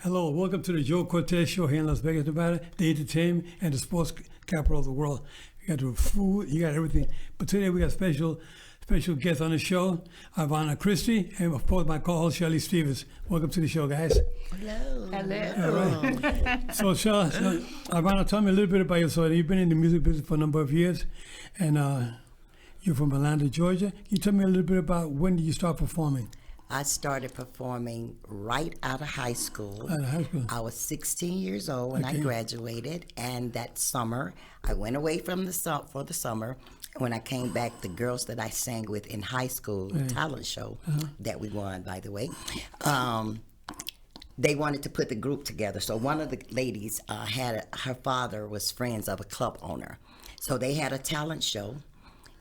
Hello, welcome to the Joe Cortez Show here in Las Vegas, Nevada, the entertainment and the sports capital of the world. You got the food, you got everything. But today we got special guests on the show, Avana, Christie, and of course my co-host Shelly Stevens. Welcome to the show, guys. Hello. All right. So, Avana, tell me a little bit about yourself. You've been in the music business for a number of years, and you're from Atlanta, Georgia. Can you tell me a little bit about when did you start performing? I started performing right out of high school. Out of high school. I was 16 years old when I graduated, and that summer I went away from for the summer. When I came back, the girls that I sang with in high school, talent show that we won, by the way, they wanted to put the group together. So one of the ladies her father was friends of a club owner, so they had a talent show.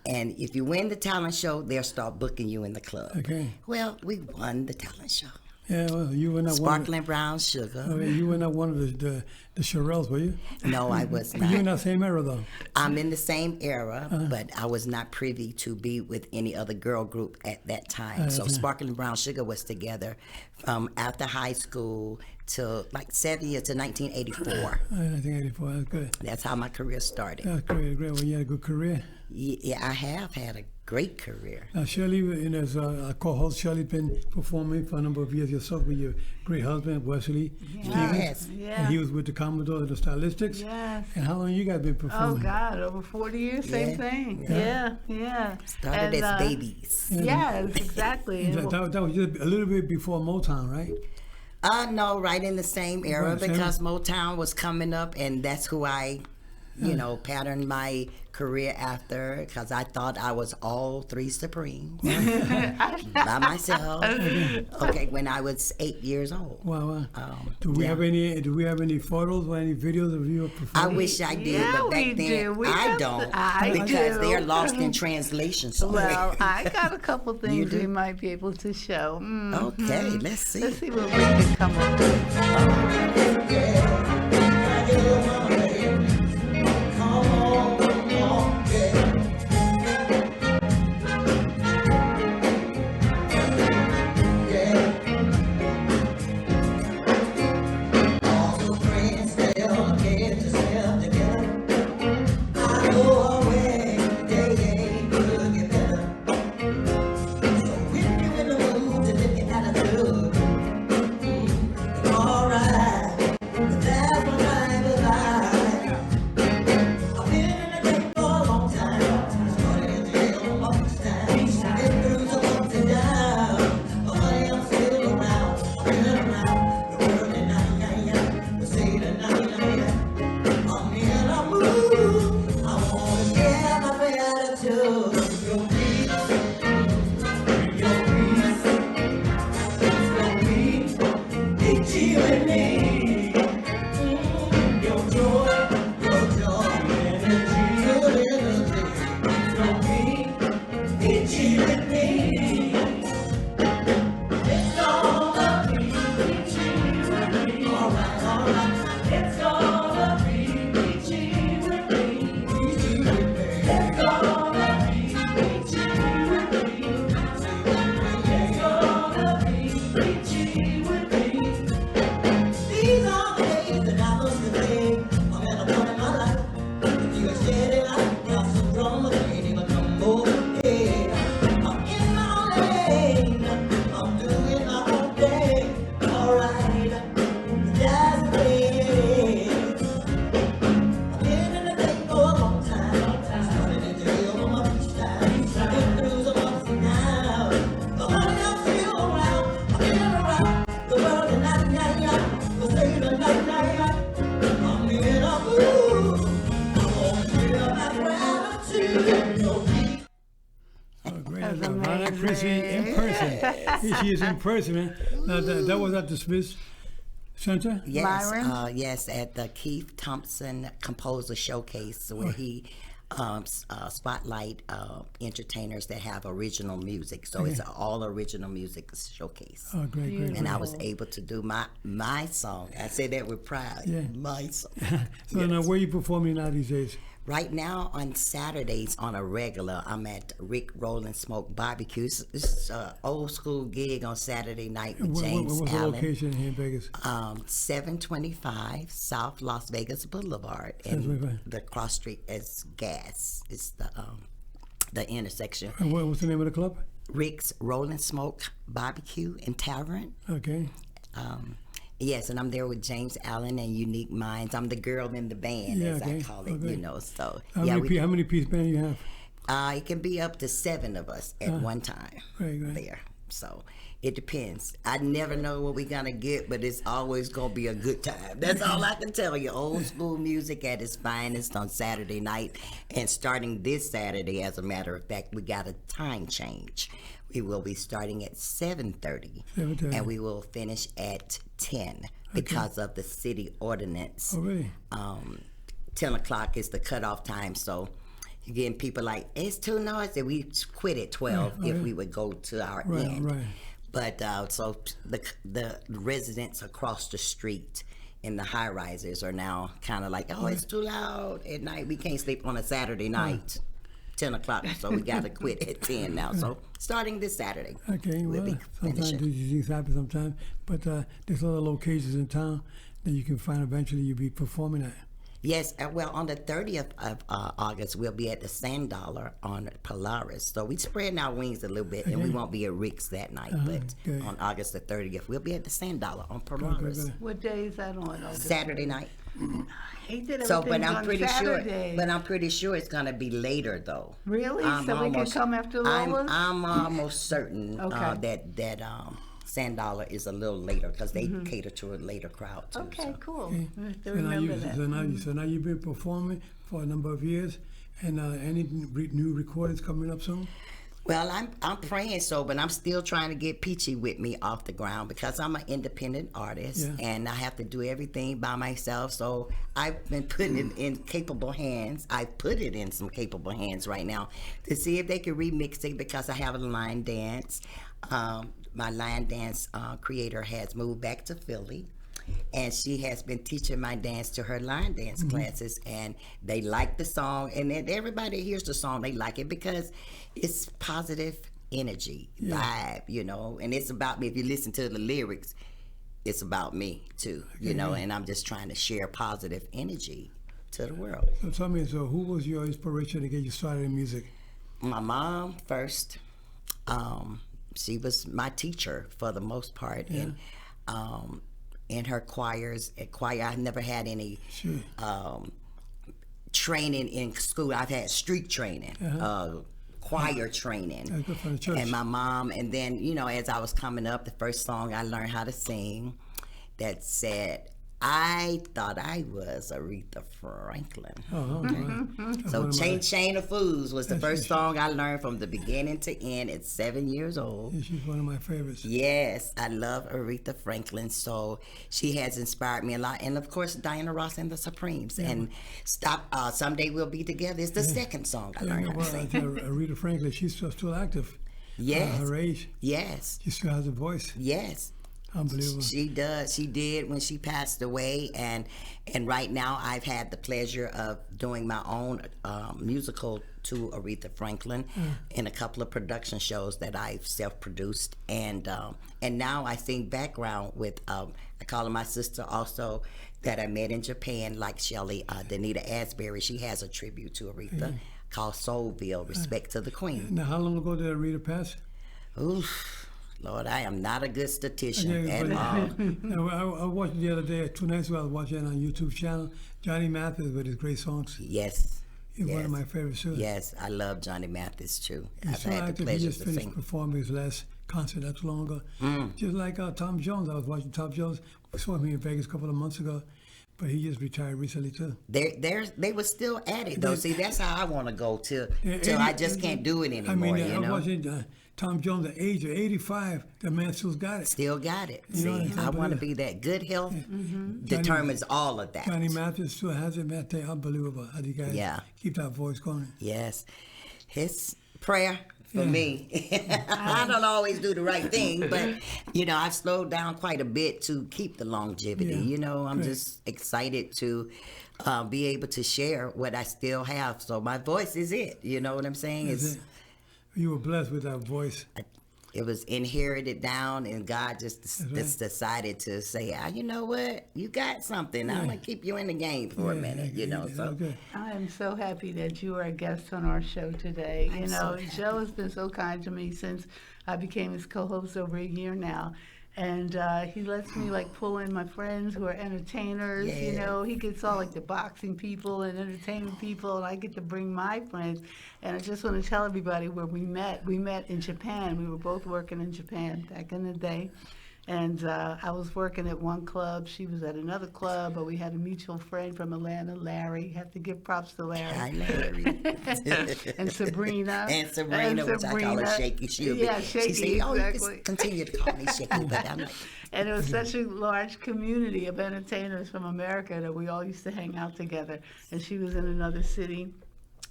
And if you win the talent show, they'll start booking you in the club. Okay. Well, we won the talent show. Yeah, well, you were not Sparkling Brown Sugar. Okay, you were not one of the Shirelles, were you? No, I was not. You're in that same era, though. I'm in the same era, but I was not privy to be with any other girl group at that time. So Sparkling Brown Sugar was together from after high school till like 70 to 1984. 1984, that's good. That's how my career started. That's great. Well, you had a good career. Yeah, I have had a great career. Now, Shelly, as a co-host, Shelly's been performing for a number of years yourself with your great husband, Wesley Stevens. Yeah. And he was with the Commodore and the Stylistics. Yes. And how long you guys been Oh, performing? God, over 40 years, same thing. Yeah. Started as babies. Yes, exactly. That was just a little bit before Motown, right? No, right in the same era Right, same. because Motown was coming up, and that's who I, patterned my career after, because I thought I was all three supreme by myself. Okay, when I was 8 years old. Wow. Do we have any photos or any videos of you I performing? wish I did, Yeah, but back we then do. I don't because they are lost in translation somewhere. Well, I got a couple things do? we might be able to show. Okay, let's see. Let's see what we can come up with. Christie in person. Here she is in person, man. Now, that was at the Smith Center? Yes, at the Keith Thompson Composer Showcase, where he spotlight entertainers that have original music. So it's an all original music showcase. Oh, great. And I was able to do my song. I say that with pride. Yeah. My song. So now, where are you performing now these days? Right now on Saturdays on a regular, I'm at Rick Roll and Smoke Barbecue. It's an old school gig on Saturday night with James What's Allen. the location here in Vegas? 725 South Las Vegas Boulevard, and 725. the cross street is Gas. It's the intersection. And what's the name of the club? Rick's Roll and Smoke Barbecue and Tavern. Okay. Yes, and I'm there with James Allen and Unique Minds. I'm the girl in the band, Yeah, as okay, I call it, okay. you know. So How yeah, many piece band you have? it can be up to 7 of us at one time. Great. There. So it depends. I never know what we're gonna get, but it's always gonna be a good time. That's all I can tell you. Old school music at its finest on Saturday night, and starting this Saturday, as a matter of fact, we got a time change. We will be starting at 7:30, 7:30. and we will finish at 10 because of the city ordinance. Oh, really? 10 o'clock is the cutoff time, so you're getting people like, it's too noisy. We quit at 12 Right, if right. we would go to our Right, end. right. But so the residents across the street in the high rises are now kind of like, oh, it's too loud at night. We can't sleep on a Saturday night, 10 o'clock. So we got to quit at 10 now. So starting this Saturday, Okay, we'll well, be sometimes finishing. these things happen sometimes, but there's other locations in town that you can find eventually you'll be performing at. Yes, well, on the 30th of August, we'll be at the Sand Dollar on Polaris. So we spreading our wings a little bit, and we won't be at Rick's that night. But okay. on August the 30th, we'll be at the Sand Dollar on Polaris. good. What day is that on? Saturday night. He did So, but everything I'm on pretty Saturday. sure. But I'm pretty sure it's gonna be later, though. Really? So we can come after Lola's? I'm almost certain Okay. that Sand Dollar is a little later because they cater to a later crowd too. Okay, so. cool. Okay. I have to So now, remember that. so now you've been performing for a number of years, and any new recordings coming up soon? Well, I'm praying so, but I'm still trying to get Peachy with me off the ground because I'm an independent artist and I have to do everything by myself. So I've been putting it in capable hands. I put it in some capable hands right now to see if they can remix it because I have a line dance. My line dance creator has moved back to Philly. And she has been teaching my dance to her line dance classes, and they like the song. And then everybody hears the song, they like it because it's positive energy, vibe, you know. And it's about me. If you listen to the lyrics, it's about me too, you know. And I'm just trying to share positive energy to the world. So tell me, so who was your inspiration to get you started in music? My mom first. She was my teacher for the most part, and in her choirs. At choir, I never had any training in school. I've had street training, choir training, That's good for the church. and my mom. And then, you know, as I was coming up, the first song I learned how to sing that said, I thought I was Aretha Franklin. So Chain of Fools was the first song I learned from the beginning to end at 7 years old. Yeah, she's one of my favorites. Yes, I love Aretha Franklin, so she has inspired me a lot. And of course, Diana Ross and the Supremes. And Someday We'll Be Together is the second song I learned how to sing. Aretha Franklin, she's still active. Yes. Her age, Yes, she still has a voice. yes. Unbelievable. She does. She did when she passed away, and right now I've had the pleasure of doing my own musical to Aretha Franklin in a couple of production shows that I've self-produced, and now I sing background with I call her my sister also that I met in Japan, like Shelly, Danita Asbury. She has a tribute to Aretha called Soulville, Respect to the Queen. Now, how long ago did Aretha pass? Oof. Lord, I am not a good statistician at all. Now, I watched it the other day, 2 nights ago, I was watching it on YouTube channel, Johnny Mathis with his great songs. Yes. He's one of my favorites too. Yes, I love Johnny Mathis too. He's I've so had the active, he pleasure just to finished sing. performing his last concert not too long ago. Just like Tom Jones, I was watching Tom Jones. We saw him in Vegas a couple of months ago, but he just retired recently too. They were still at it though. See, that's how I want to go till Yeah, I just can't do it anymore. I mean, you I'm know, watching Tom Jones at the age of 85. The man still got it. still got it. You know, See, it's I want to unbelievable. be that. Good health determines all of that. Johnny Mathis still has it, man. Unbelievable how you guys Yeah. keep that voice going. Yes, his prayer for me. I don't always do the right thing, but you know, I've slowed down quite a bit to keep the longevity. Yeah, You know, I'm great. just excited to be able to share what I still have. So my voice is it. You know what I'm saying? That's it. You were blessed with that voice. It was inherited down, and God just decided to say, you know what? You got something. I'm going to keep you in the game for a minute, you know. So I am so happy that you are a guest on our show today. I'm you know, so Joe has been so kind to me since I became his co-host over a year now. And he lets me like pull in my friends who are entertainers. Yeah. You know, he gets all like the boxing people and entertainment people, and I get to bring my friends. And I just want to tell everybody where we met. We met in Japan. We were both working in Japan back in the day. And I was working at one club. She was at another club, but we had a mutual friend from Atlanta, Larry. Have to give props to Larry. Hi, Larry. And Sabrina. And Sabrina, which I call her Shaky. Yeah, Shaky, she said, oh, exactly. you can continue to call me Shaky, but I'm like... And it was such a large community of entertainers from America that we all used to hang out together. And she was in another city.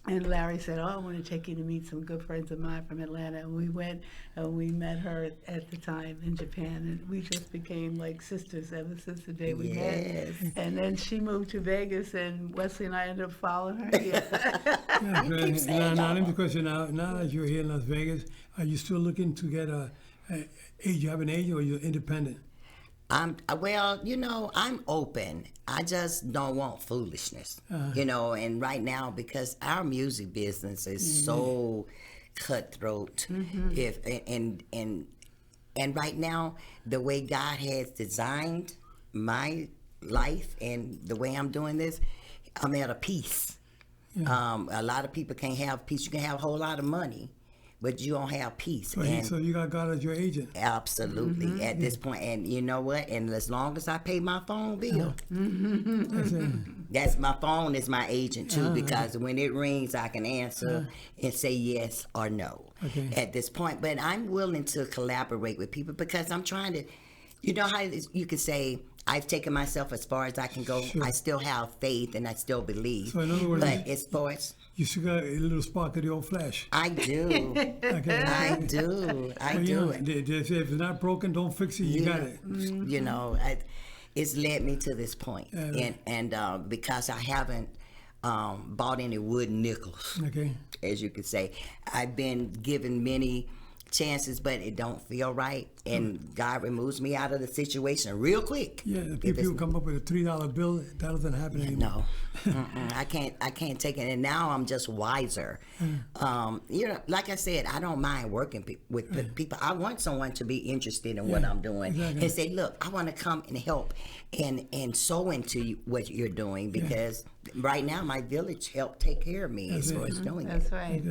And Larry said, I want to take you to meet some good friends of mine from Atlanta. And we went and we met her at the time in Japan. And we just became like sisters ever since the day we met. And then she moved to Vegas, and Wesley and I ended up following her here. Now, let me question now that you're here in Las Vegas, are you still looking to get you have an agent, or you're independent? Well, you know, I'm open. I just don't want foolishness, you know. And right now, because our music business is so cutthroat, and right now, the way God has designed my life and the way I'm doing this, I'm at a peace. A lot of people can't have peace. You can have a whole lot of money, but you don't have peace. So you got God as your agent. Absolutely, at this point. And you know what? And as long as I pay my phone bill, that's my phone is my agent too, because when it rings, I can answer and say yes or no at this point. But I'm willing to collaborate with people because I'm trying to, you know how you could say, I've taken myself as far as I can go. Sure. I still have faith and I still believe. So in other words, but as far as you still got a little spark of the old flash. I do. I do. They say if it's not broken, don't fix it. You got it. You know, it's led me to this point. And because I haven't bought any wooden nickels, as you could say, I've been given many chances, but it don't feel right, and God removes me out of the situation real quick. Yeah, people come up with a $3 bill, that doesn't happen anymore. No, I can't take it. And now I'm just wiser. You know, like I said, I don't mind working with people. I want someone to be interested in what I'm doing and say, look, I want to come and help and sow into what you're doing, because right now my village helped take care of me as far as doing it. That's right.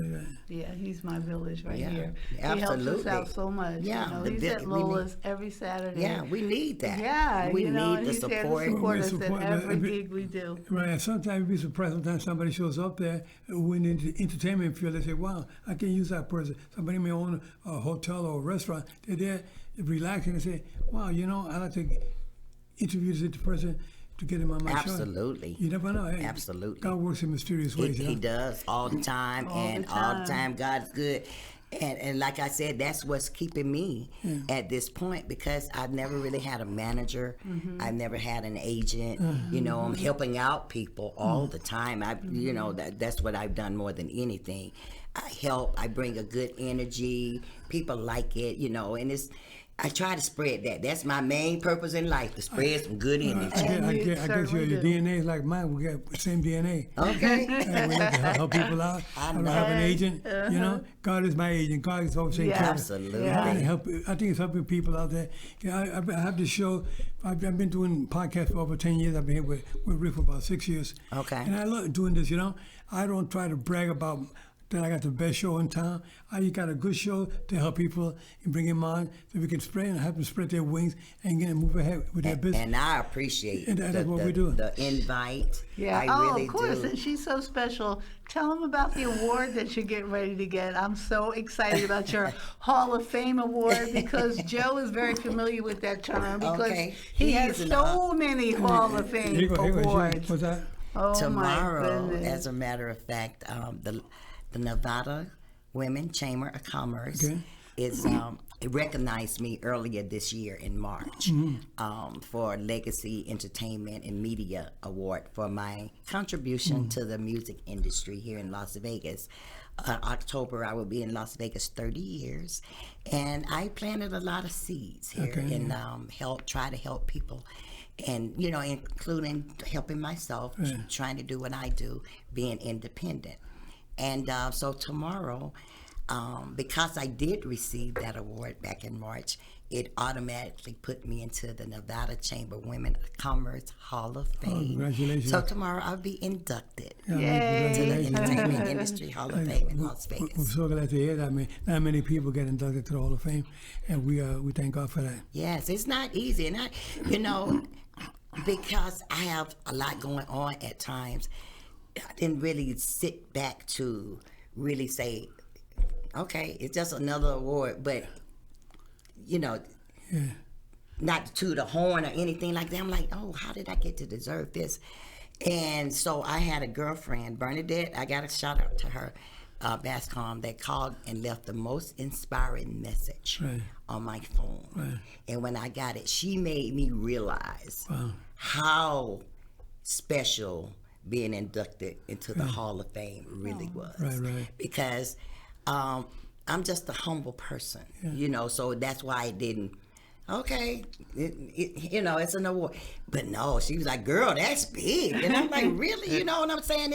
Yeah, he's my village right here. Absolutely. He helps us out so much. Yeah, you know, he's at Lola's every Saturday. Yeah, we need that. Yeah, we need the he's support. Here to support us at every gig we do. Right, and sometimes you'd be surprised. Sometimes somebody shows up there who in the entertainment field. They say, "Wow, I can use that person." Somebody may own a hotel or a restaurant. They're there relaxing and say, "Wow, you know, I like to interview this person to get him on my show." Absolutely. You never know. Hey, absolutely. God works in mysterious ways. He does all the time, all the time. God's good. And like I said, that's what's keeping me at this point, because I've never really had a manager. I've never had an agent. You know, I'm helping out people all the time. You know, that's what I've done more than anything. I help. I bring a good energy. People like it, you know, and I try to spread that. That's my main purpose in life, to spread some good energy. I guess your DNA is like mine. We got the same DNA. Okay. We like to help people out. I don't have an agent. You know, God is my agent. God is always saying, absolutely. I think it's helping people out there. I have this show. I've been doing podcasts for over 10 years. I've been here with Rick for about 6 years. Okay. And I love doing this, you know. I don't try to brag about that I got the best show in town. I got a good show to help people and bring them on so we can spread and help them spread their wings and move ahead with their business. And I appreciate that's what we do. The invite. Yeah, I really of course. do. And she's so special. Tell them about the award that you're getting ready to get. I'm so excited about your Hall of Fame award, because Joe is very familiar with that term, because he has so many Hall of Fame awards. What's that? Oh, Tomorrow, my goodness. as a matter of fact, the Nevada Women Chamber of Commerce it recognized me earlier this year in March for Legacy Entertainment and Media Award for my contribution to the music industry here in Las Vegas. October, I will be in Las Vegas 30 years, and I planted a lot of seeds here and try to help people, and including helping myself, trying to do what I do, being independent. And so tomorrow, because I did receive that award back in March, it automatically put me into the Nevada Chamber Women of Commerce Hall of Fame. Oh, congratulations. So tomorrow I'll be inducted to Yay. the Entertainment Industry Hall of Fame in Las Vegas. We're so glad to hear that. I mean, not many people get inducted to the Hall of Fame, and we thank God for that. Yes, it's not easy. And because I have a lot going on at times, I didn't really sit back to really say, okay, it's just another award, but not to the horn or anything like that. I'm like, oh, how did I get to deserve this? And so I had a girlfriend, Bernadette, I got a shout out to her, Bascom, that called and left the most inspiring message on my phone. Right. And when I got it, she made me realize how special being inducted into the Hall of Fame really was. Right. Because I'm just a humble person, so that's why I didn't, it's an award. But no, she was like, girl, that's big. And I'm like, really? You know what I'm saying?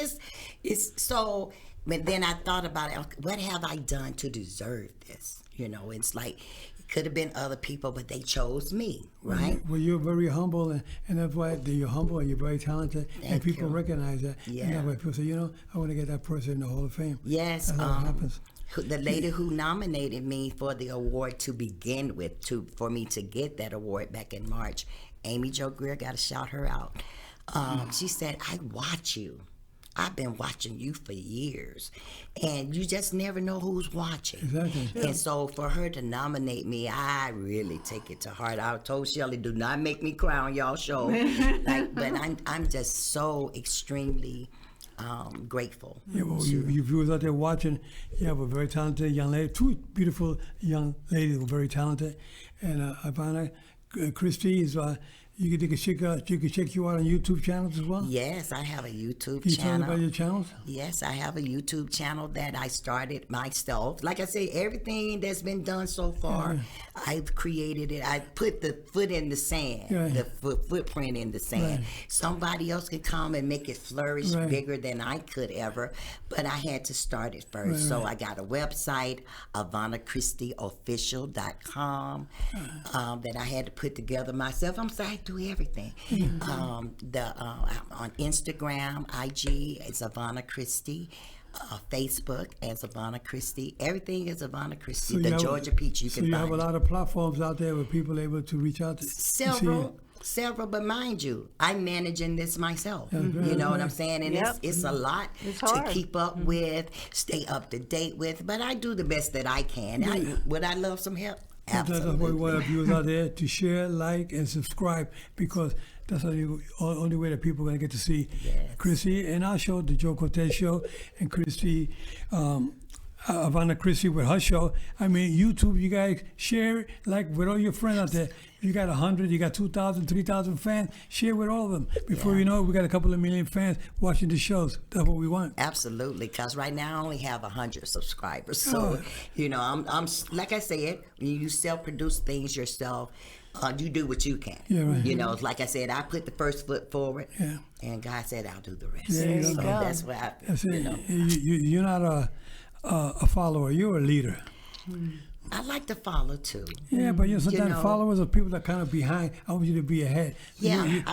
It's so, but then I thought about it, what have I done to deserve this? It's like, it could have been other people, but they chose me, right? Well, you're very humble, and that's why you're humble and you're very talented, and people recognize that. Yeah. And that's why people say, I want to get that person in the Hall of Fame. Yes. That's how it happens. The lady who nominated me for the award to begin with, for me to get that award back in March, Amy Jo Greer, got to shout her out. She said, I watch you. I've been watching you for years, and you just never know who's watching. Exactly. And so for her to nominate me, I really take it to heart. I told Shelly, do not make me cry on y'all show. But I'm just so extremely grateful. Yeah, well, you viewers out there watching, you have a very talented young lady, two beautiful young ladies who are very talented, and Avana, Christie is. You can check you out on YouTube channels as well? Yes, I have a YouTube Can you channel. tell about your channels? Yes, I have a YouTube channel that I started myself. Like I say, everything that's been done so far, I've created it. I put the foot in the sand, the footprint in the sand. Somebody else could come and make it flourish bigger than I could ever, but I had to start it first. So I got a website, AvanaChristieOfficial.com, that I had to put together myself. I'm sorry, I do everything. On Instagram, IG, it's Avana Christie. Facebook as Avana Christie. Everything is Avana Christie. So Georgia Peach, you can find. So you have a lot of platforms out there where people are able to reach out to. Several, but mind you, I'm managing this myself. You know what I'm saying? And it's a lot to keep up with, stay up to date with, but I do the best that I can. Would I love some help? Absolutely. That's why we want viewers out there to share, like, and subscribe, because that's the only way that people are going to get to see Christie and our show, the Joe Cortez Show, and Christie, Avana Christie with her show. I mean, YouTube, you guys share it, like, with all your friends out there. You got 100, you got 2,000, 3,000 fans, share with all of them. Before you know it, we got a couple of million fans watching the shows. That's what we want. Absolutely, because right now I only have 100 subscribers. So, I'm like I said, you self-produce things yourself. You do what you can. Like I said, I put the first foot forward, and God said I'll do the rest. So that's what I, You're not a follower, you're a leader. I like to follow too. Yeah, but sometimes followers are people that are kind of behind. I want you to be ahead. Yeah,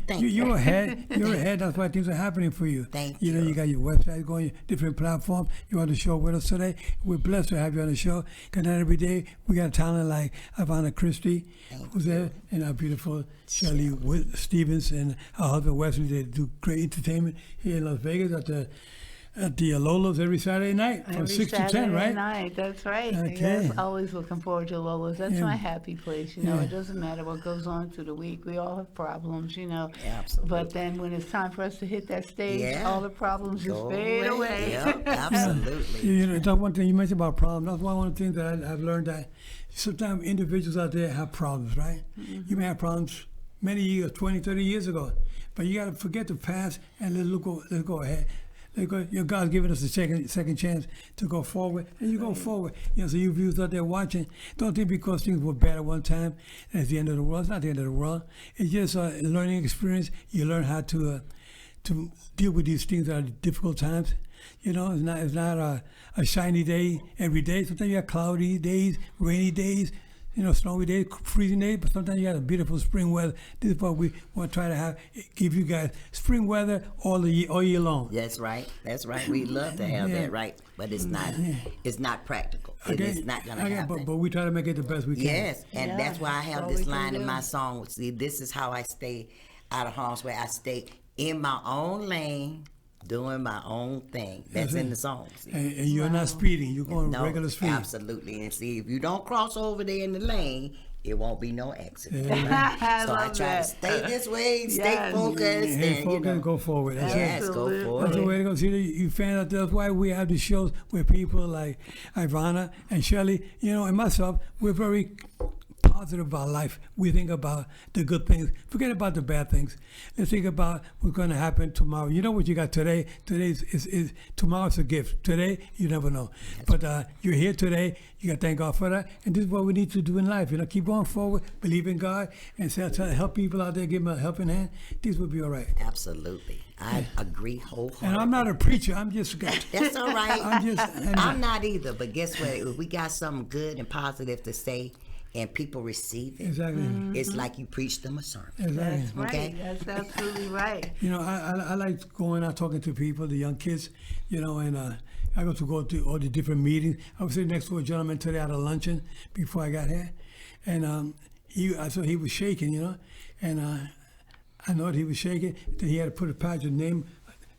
thank you. You're ahead. You're ahead. That's why things are happening for you. Thank you. You got your website going, different platforms. You're on the show with us today. We're blessed to have you on the show. Because not every day we got a talent like Avana Christie, who's there, and our beautiful Shelly Stevens and her husband Wesley. They do great entertainment here in Las Vegas at the at the Lola's every Saturday night from Every 6 to 10, Saturday right? night, that's right. Okay. Yes, always looking forward to Lola's. That's Yeah. my happy place. You know, Yeah. it doesn't matter what goes on through the week. We all have problems, you know. Absolutely. But then when it's time for us to hit that stage, Yeah. all the problems just Go fade away. Yep, absolutely. You know, that's one thing you mentioned about problems. That's one of the things that I've learned, that sometimes individuals out there have problems, right? You may have problems many years, 20, 30 years ago, but you got to forget the past and let's go ahead. Your God's given us a second chance to go forward, and you go forward. You know, so you viewers out there watching, don't think because things were bad at one time, that's the end of the world. It's not the end of the world. It's just a learning experience. You learn how to deal with these things that are difficult times. You know, it's not a shiny day every day. Sometimes you have cloudy days, rainy days, you know, snowy days, freezing days, but sometimes you have a beautiful spring weather. This is what we want to try to give you guys: spring weather all year long. That's right. That's right. We love to have Yeah. that, right? But it's not. It's not practical. It Okay. is not going to Okay, happen. but we try to make it the best we can. Yes, and Yeah, that's why I have that's all this we can line in do. my song. See, this is how I stay out of harm's way. I stay in my own lane, doing my own thing. That's in the song. See? And you're not speeding. You're going No, regular speed. absolutely. And see, if you don't cross over there in the lane, it won't be no accident. Yeah. I So I love try that. to stay this way, stay Yes. focused, And and focus, you know, go forward. That's it. yes, Absolutely. go That's the forward. way to go. See, you find out that's why we have these shows where people like Avana and Shelly, you know, and myself, we're very positive about life. We think about the good things. Forget about the bad things. Let's think about what's going to happen tomorrow. You know what you got today? Today's is tomorrow's a gift. Today, you never know. But you're here today. You got to thank God for that. And this is what we need to do in life. You know, keep going forward, believe in God, and try to help people out there, give them a helping hand. This will be all right. Absolutely. I agree wholeheartedly. And I'm not a preacher. I'm just a guy. That's all right. I'm I'm not either, but guess what? If we got something good and positive to say and people receive it, Exactly. it's like you preach them a sermon. Exactly. That's right. Okay. That's absolutely right. You know, I like going out talking to people, the young kids, you know, and I go to all the different meetings. I was sitting next to a gentleman today at a luncheon before I got here, and I saw he was shaking, you know, and I know that he was shaking. That he had to put a patch of name.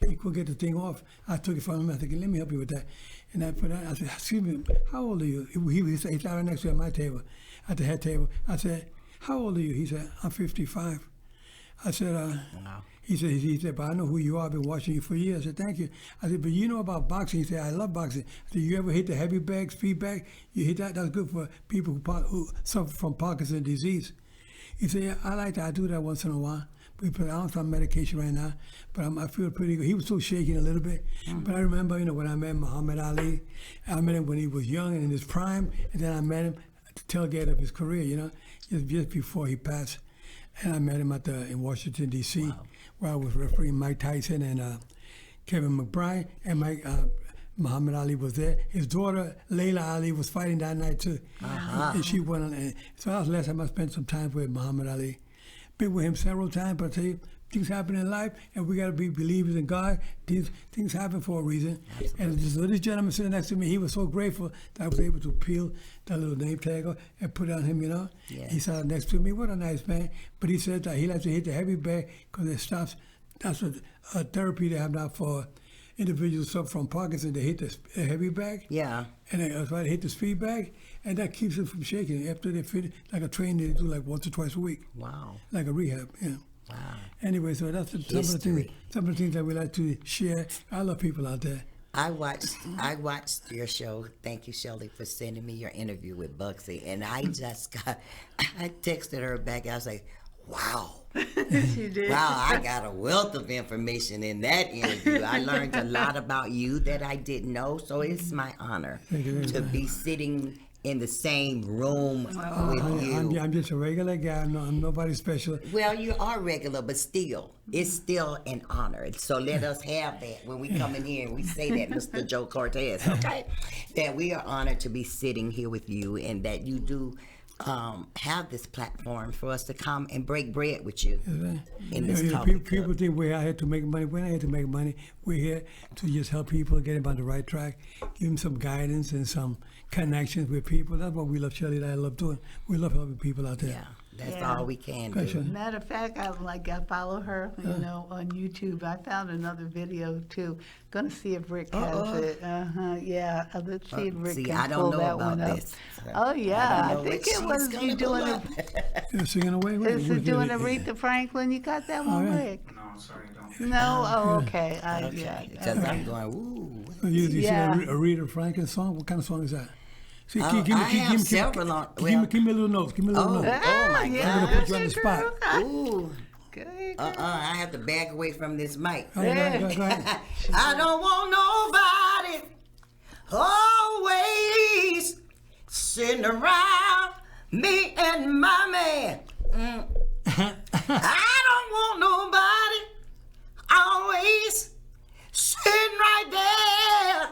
He couldn't get the thing off. I took it from him. I said, let me help you with that. And I said, excuse me, how old are you? He sat right next to me at my table, at the head table. I said, how old are you? He said, I'm 55. I said, Wow. he said, but I know who you are. I've been watching you for years. I said, thank you. I said, but you know about boxing? He said, I love boxing. I said, you ever hit the heavy bag, speed bag? You hit that? That's good for people who suffer from Parkinson's disease. He said, yeah, I like that. I do that once in a while. But I'm on some medication right now, but I feel pretty good. He was still shaking a little bit. But I remember, you know, when I met Muhammad Ali, I met him when he was young and in his prime, and then I met him at the tailgate of his career, you know, just before he passed. And I met him in Washington, D.C., where I was refereeing Mike Tyson and Kevin McBride, and Muhammad Ali was there. His daughter, Layla Ali, was fighting that night, too. And she won. So that was the last time I spent some time with Muhammad Ali. Been with him several times, but I tell you, things happen in life, and we got to be believers in God. Things happen for a reason. And this gentleman sitting next to me, he was so grateful that I was able to peel that little name tag off and put it on him, you know. Yeah. He sat next to me. What a nice man. But he said that he likes to hit the heavy bag because it stops. That's a therapy they have now for individuals suffer from Parkinson's. They hit the heavy bag. Yeah. And that's why they hit the speed bag, and that keeps them from shaking. After they fit, like a training they do like once or twice a week, Wow. like a rehab. Yeah. Wow. Anyway, so that's some of the things that we like to share. I love people out there. I watched your show. Thank you, Shelly, for sending me your interview with Bugsy. And I texted her back. I was like, wow. She did. Wow, I got a wealth of information in that interview. I learned a lot about you that I didn't know. So it's my honor to be sitting in the same room with you. I'm just a regular guy. I'm nobody special. Well, you are regular, but still, it's still an honor. So let us have that when we come in here and we say that, Mr. Joe Cortez, okay? That we are honored to be sitting here with you and that you do have this platform for us to come and break bread with you in this coffee cup. People think we're out here to make money. We're not here to make money. We're here to just help people get them on the right track, give them some guidance and some connections with people. That's what we love, Shelly, that I love doing. We love helping people out there. Yeah. That's Yeah. all we can Gotcha. do. Matter of fact, I follow her, on YouTube. I found another video too. Gonna see if Rick has it. Yeah. Let's see if Rick See, can I pull don't know that about one up. this. Oh yeah, I know think what it was she's you gonna pull doing up. You're singing away. Is it doing a Aretha Franklin? You got that one, yeah. Rick? No, sorry, don't. No. Oh, okay. Okay, because I'm going, ooh. You Yeah. sing a Aretha Franklin song? What kind of song is that? See, I have several on. Give me a little notes. Give me a little notes. Oh my yeah, I'm gonna put you on the that's spot. your girl. Ooh. Good. I have to back away from this mic. All right, go ahead. I don't want nobody always sitting around me and my man. I don't want nobody always sitting right there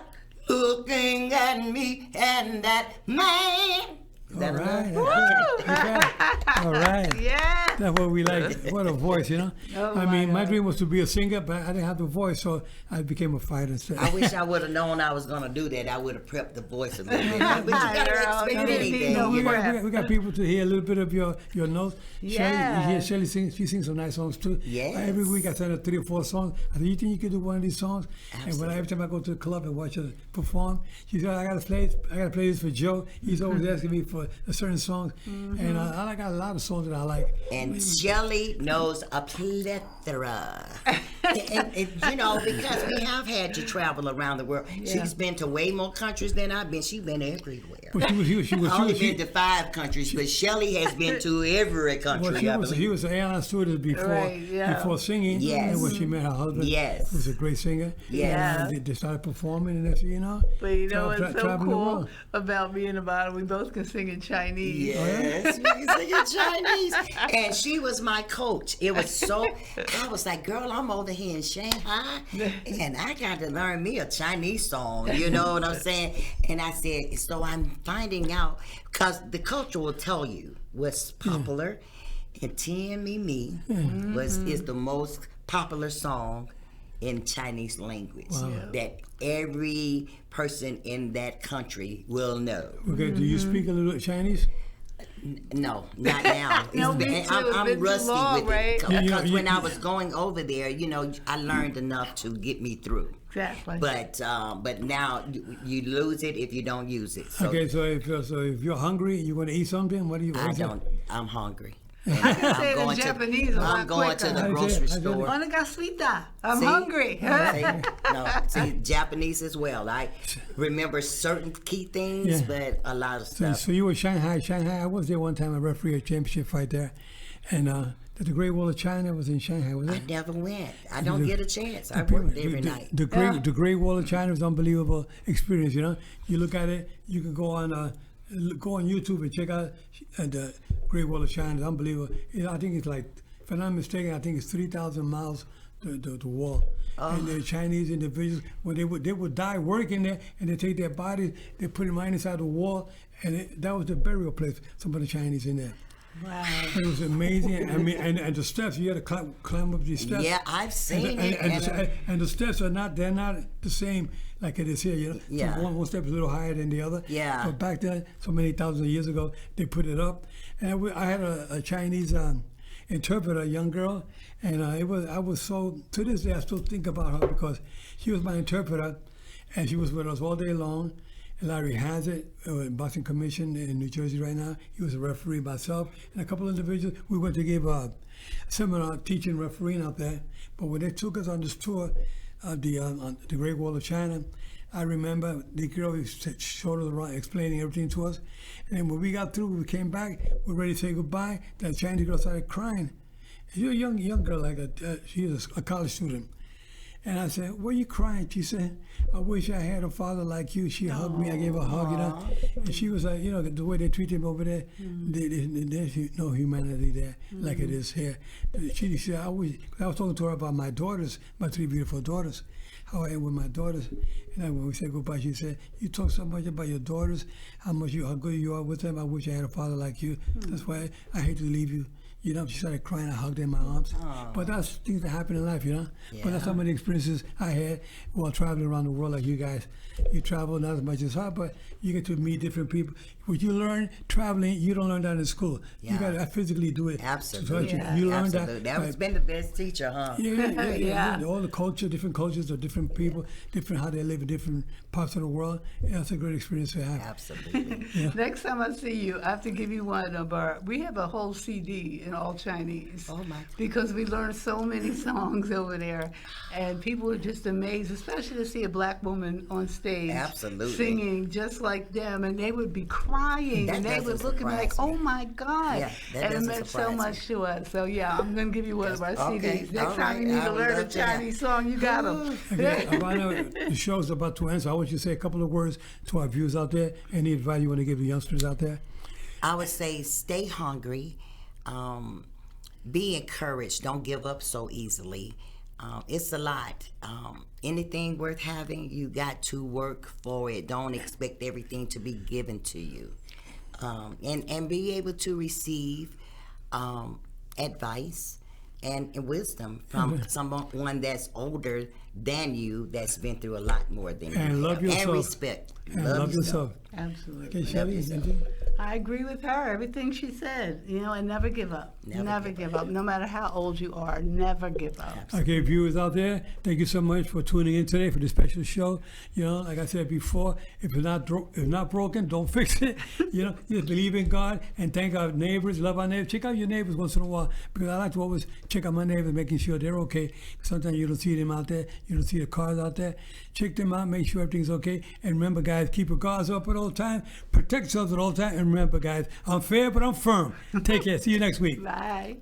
looking at me and that man. Is that All right. enough? Okay. All right. Yeah. That's what we like. What a voice, you know? Oh, I my mean, my God. dream was to be a singer, but I didn't have the voice, so I became a fighter instead. I wish I would have known I was going to do that. I would have prepped the voice a little bit. But you got to Girl, expect you didn't need anything. no we, you know. got, we got people to hear a little bit of your notes. Yeah. Shelly, you hear Shelly sing, she sings some nice songs too. Yes. Every week I send her 3 or 4 songs. I said, you think you could do one of these songs? And every time I go to the club and watch her perform, she said, I gotta play this for Joe. He's always asking me for a certain songs. And I got a lot of songs that I like. And Shelly knows a plethora. and, you know, because we have had to travel around the world. She's been to way more countries than I've been. She's been everywhere. But she was I've only been to 5 countries, but Shelly has been to every country, I he believe. was an airline stewardess before Right, yeah. before singing. Yes. And when she met her husband, Yes. who was a great singer. Yeah. And they started performing, and that's, you know. But you know what's so traveling the cool world. about me and Avana? We both can sing in Chinese. Yes, we can sing in Chinese. And she was my coach. It was so, I was like, girl, I'm over here in Shanghai, and I got to learn me a Chinese song, you know what I'm saying? And I said, so I'm finding out, because the culture will tell you what's popular, and Tien Me Me is the most popular song in Chinese language that every person in that country will know. Okay, do you speak a little Chinese? No, not now. No, me too. It's I'm been too rusty long, with right? it. Yeah, Because yeah, when yeah. I was going over there, you know, I learned enough to get me through. Exactly. But now you lose it if you don't use it. So Okay, so if you're hungry, you want to eat something, what do you? I what's that? don't. I'm hungry. I can say it in Japanese a lot I'm going to quicker. the I grocery did. store. Onegasita. I'm See? hungry. See, Japanese as well. I remember certain key things, Yeah. but a lot of So, stuff. so you were Shanghai. I was there one time. I refereed a championship fight there, and the Great Wall of China was in Shanghai. Was I it? never went. I don't get a chance. I The- worked every night. The Great Wall of China was an unbelievable experience. You know, you look at it. You can go on YouTube and check out the Great Wall of China. It's unbelievable. I think it's like, if I'm not mistaken, I think it's 3,000 miles. The wall. And the Chinese individuals, when they would die working there, and they take their bodies, they put them right inside the wall, and that was the burial place. Some of the Chinese in there. Wow. It was amazing. I mean, and the steps, you had to climb up these steps. Yeah, I've seen it. And the steps they're not the same like it is here. You know, Yeah. so one step is a little higher than the other. Yeah. But back then, so many thousands of years ago, they put it up. And I had a Chinese interpreter, a young girl, and I was so, to this day I still think about her because she was my interpreter, and she was with us all day long. And Larry Hazard, Boxing Commission in New Jersey right now, he was a referee, myself, and a couple of individuals. We went to give a seminar teaching refereeing out there. But when they took us on this tour of the Great Wall of China, I remember the girl showed us around, explaining everything to us. And then when we got through, we came back, we were ready to say goodbye. That Chinese girl started crying. She's a young girl, she is a college student. And I said, "Why are you crying?" She said, "I wish I had a father like you." She hugged me. I gave her a hug, you know. And she was like, you know, the way they treat him over there, there's no humanity there like it is here. She said, I was talking to her about my daughters, my 3 beautiful daughters, how I am with my daughters. And when we said goodbye, she said, "You talk so much about your daughters, how good you are with them. I wish I had a father like you. That's why I hate to leave you. You know, she started crying. I hugged her in my arms. But that's things that happen in life, you know. But that's some of the experiences I had while traveling around the world like you guys. You travel not as much as I, but you get to meet different people. What you learn traveling, you don't learn that in school. You got to physically do it. Absolutely. So you learn Absolutely. that. That's been the best teacher, huh? Yeah. All the culture, different cultures of different people, different how they live in different parts of the world. Yeah, that's a great experience to have. Absolutely. Next time I see you, I have to give you one of our. We have a whole CD in all Chinese. Oh my! Because we learned so many songs over there, and people are just amazed, especially to see a black woman on stage, Absolutely, singing just like them, and they would be crying, and they would look at me like, "Oh my God!" Yeah, and it meant so much to us. So yeah, I'm gonna give you one of our CDs. Next time you need to learn a Chinese song, you got them. Okay, Avana, the show's about to end, so I want you to say a couple of words to our viewers out there. Any advice you want to give the youngsters out there? I would say stay hungry, be encouraged, don't give up so easily. It's a lot. Anything worth having, you got to work for it. Don't expect everything to be given to you. And be able to receive advice and wisdom from someone that's older than you, that's been through a lot more than you. And love yourself. And respect. And love yourself. Absolutely. Okay, Shelly, I agree with her. Everything she said, and never give up. Never give up. No matter how old you are, never give up. Okay, viewers out there, thank you so much for tuning in today for this special show. Like I said before, if it's not broken, don't fix it. Just believe in God and thank our neighbors, love our neighbors. Check out your neighbors once in a while, because I like to always check out my neighbors, making sure they're okay. Sometimes you don't see them out there, you don't see the cars out there. Check them out, make sure everything's okay. And remember, guys, keep your guards up at all times, protect yourselves at all times, and remember, guys, I'm fair, but I'm firm. Take care. See you next week. Bye.